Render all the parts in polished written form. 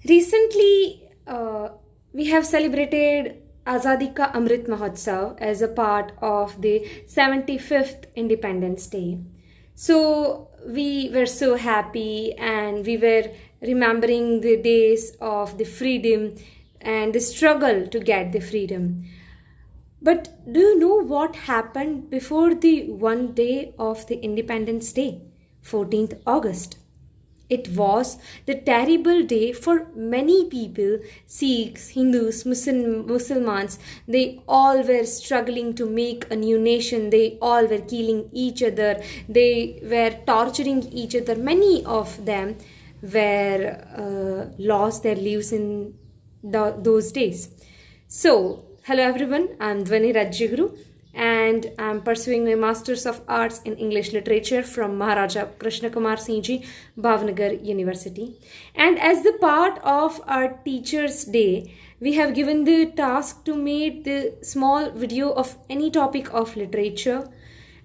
Recently, we have celebrated Azadi Ka Amrit Mahotsav as a part of the 75th Independence Day. So we were so happy and we were remembering the days of the freedom and the struggle to get the freedom. But do you know what happened before the one day of the Independence Day, 14th August? It was the terrible day for many people, Sikhs, Hindus, Muslims. They all were struggling to make a new nation. They all were killing each other. They were torturing each other. Many of them were lost their lives in those days. So, hello everyone, I'm Dhvani Rajyaguru and I'm pursuing my Masters of Arts in English Literature from Maharaja Krishnakumarsinhji, Bhavnagar University. And as the part of our Teachers' Day, we have given the task to make the small video of any topic of literature.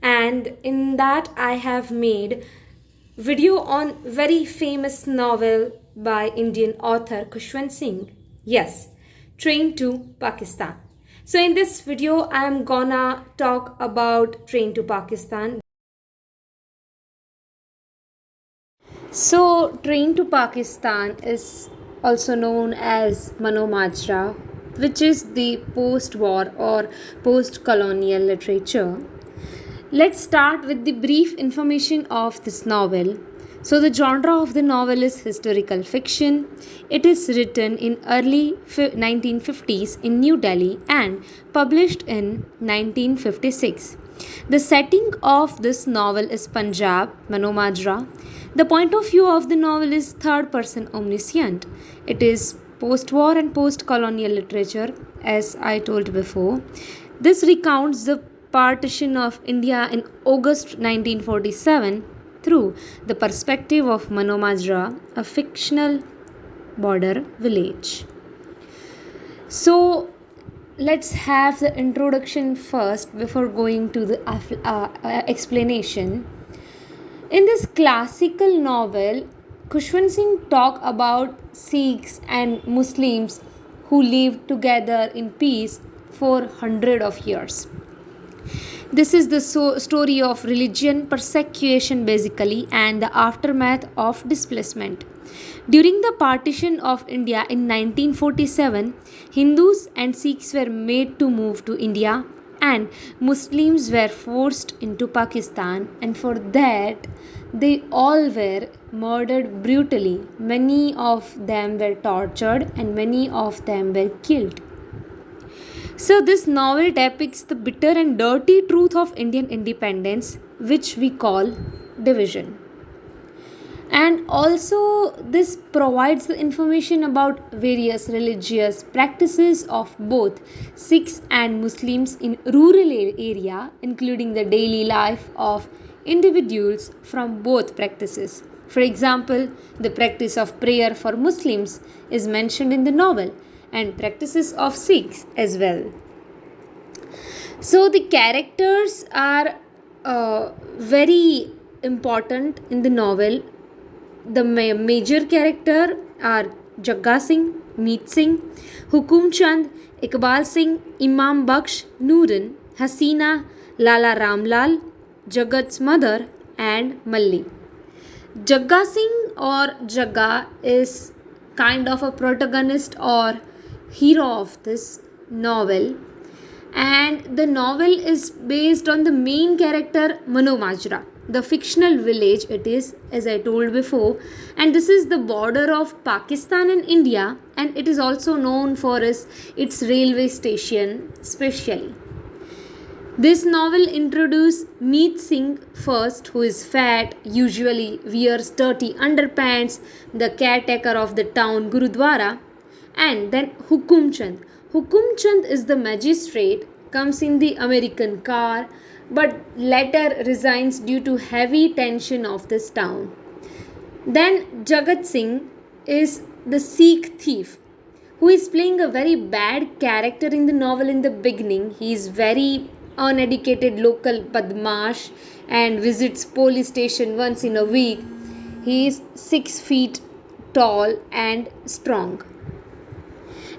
And in that I have made video on very famous novel by Indian author Khushwant Singh. Yes, Train to Pakistan. So in this video, I am gonna talk about Train to Pakistan. So Train to Pakistan is also known as Maharaja, which is the post-war or post-colonial literature. Let's start with the brief information of this novel. So the genre of the novel is historical fiction. It is written in early 1950s in New Delhi and published in 1956. The setting of this novel is Punjab, Maharaja. The point of view of the novel is third person omniscient. It is post-war and post-colonial literature, as I told before. This recounts the partition of India in August 1947 through the perspective of Maharaja, a fictional border village. So let's have the introduction first before going to the explanation. In this classical novel, Khushwant Singh talk about Sikhs and Muslims who lived together in peace for hundreds of years. This is the story of religion persecution basically and the aftermath of displacement. During the partition of India in 1947, Hindus and Sikhs were made to move to India and Muslims were forced into Pakistan, and for that they all were murdered brutally. Many of them were tortured and many of them were killed. So, this novel depicts the bitter and dirty truth of Indian independence, which we call division. And also, this provides the information about various religious practices of both Sikhs and Muslims in rural area, including the daily life of individuals from both practices. For example, the practice of prayer for Muslims is mentioned in the novel, and practices of Sikhs as well. So the characters are very important in the novel. The major character are Jagga Singh, Meet Singh, Hukum Chand, Iqbal Singh, Imam Baksh, Nooran, Hasina, Lala Ramlal, Jagat's mother and Malli. Jagga Singh or Jagga is kind of a protagonist or hero of this novel, and the novel is based on the main character Maharaja, the fictional village it is, as I told before, and this is the border of Pakistan and India, and it is also known for its railway station specially. This novel introduces Meet Singh first, who is fat, usually wears dirty underpants, the caretaker of the town Gurudwara, and then Hukum Chand. Hukum Chand is the magistrate, comes in the American car, but later resigns due to heavy tension of this town. Then Jagat Singh is the Sikh thief, who is playing a very bad character in the novel in the beginning. He is very uneducated local badmash and visits police station once in a week. He is 6 feet tall and strong.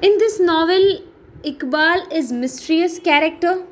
In this novel, Iqbal is mysterious character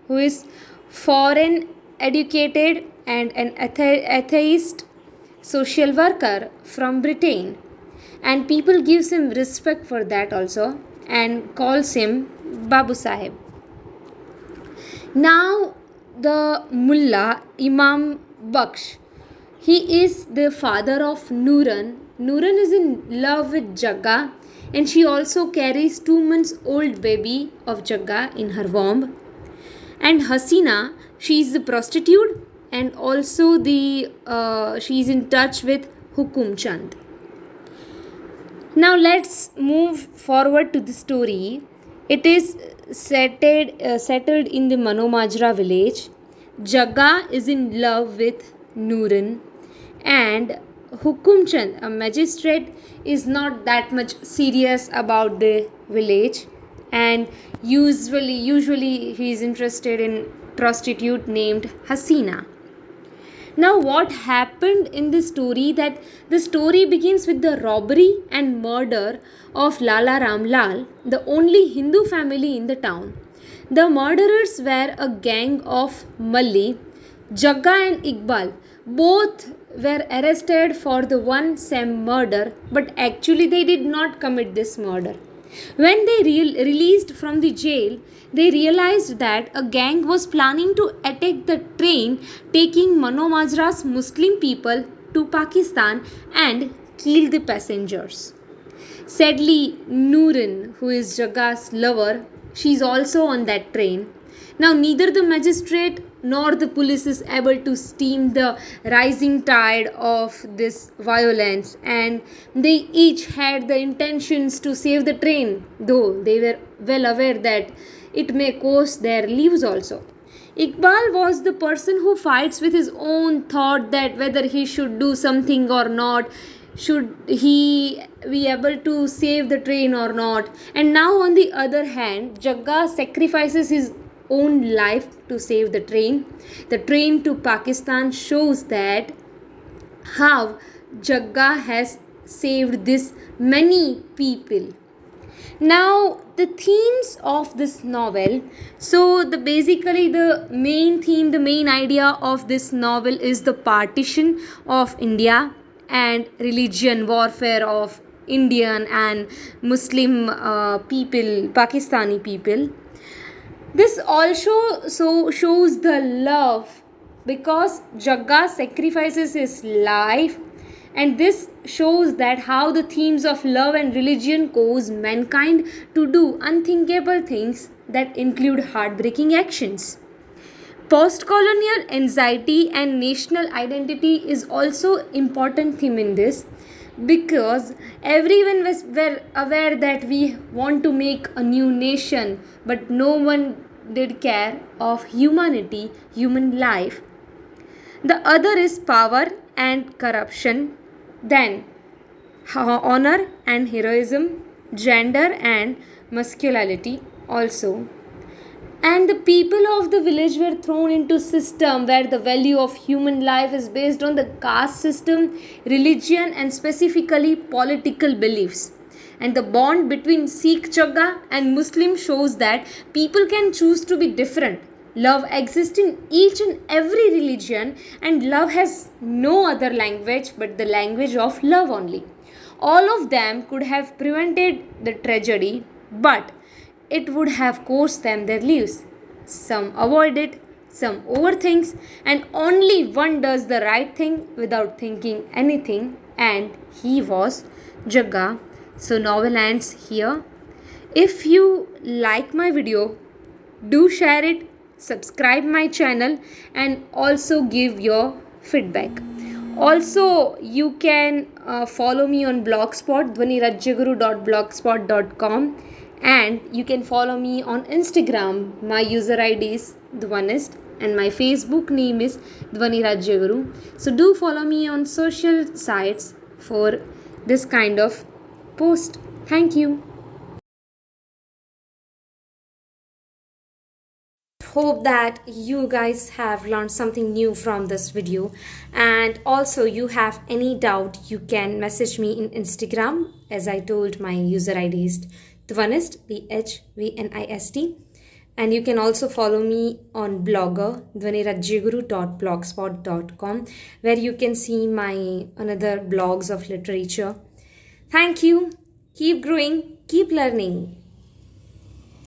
who is foreign educated and an atheist social worker from Britain, and people gives him respect for that also and calls him Babu Sahib. Now the mullah Imam Baksh, he is the father of Nuran. Nuran is in love with Jagga, and she also carries 2 months old baby of Jagga in her womb. And Hasina, she is the prostitute, and also the she is in touch with Hukum Chand. Now let's move forward to the story. It is settled in the Manomajra village. Jagga is in love with Nuran, and Hukum Chand, a magistrate, is not that much serious about the village, and usually he is interested in prostitute named Hasina. Now what happened in this story, that the story begins with the robbery and murder of Lala Ramlal, the only Hindu family in the town. The murderers were a gang of Malli. Jagga and Iqbal both were arrested for the one same murder, but actually they did not commit this murder. When they released from the jail, they realized that a gang was planning to attack the train taking Manomajra's Muslim people to Pakistan and kill the passengers. Sadly, Nooran, who is Jagga's lover, she is also on that train. Now, neither the magistrate nor the police is able to stem the rising tide of this violence, and they each had the intentions to save the train, though they were well aware that it may cost their lives also. Iqbal was the person who fights with his own thought that whether he should do something or not, should he be able to save the train or not. And now on the other hand, Jagga sacrifices his own life to save the train. The train to Pakistan shows that how Jagga has saved this many people. Now the themes of this novel, so the main theme, the main idea of this novel is the partition of India and religion warfare of Indian and Muslim people, Pakistani people. This also shows the love, because Jagga sacrifices his life, and this shows that how the themes of love and religion cause mankind to do unthinkable things that include heartbreaking actions. Post-colonial anxiety and national identity is also important theme in this, because everyone were aware that we want to make a new nation, but no one did care of humanity, human life. The other is power and corruption, then honor and heroism, gender and masculinity also. And the people of the village were thrown into system where the value of human life is based on the caste system, religion and specifically political beliefs. And the bond between Sikh Jagga and Muslim shows that people can choose to be different. Love exists in each and every religion, and love has no other language but the language of love only. All of them could have prevented the tragedy, but it would have cost them their lives. Some avoid it, some overthinks, and only one does the right thing without thinking anything, and he was Jagga. So novel ends here. If you like my video, do share it, subscribe my channel, and also give your feedback. Also, you can follow me on blogspot dvanirajyaguru.blogspot.com, and you can follow me on Instagram. My user ID is Dvanist and my Facebook name is Dvani Rajyaguru. So do follow me on social sites for this kind of post. Thank you. hope that you guys have learned something new from this video, and also you have any doubt, you can message me in Instagram. As I told, my user ID is Dhvanist, DHVNIST, and you can also follow me on Blogger, dhvanirajyaguru.blogspot.com, where you can see my another blogs of literature. Thank you. Keep growing, keep learning.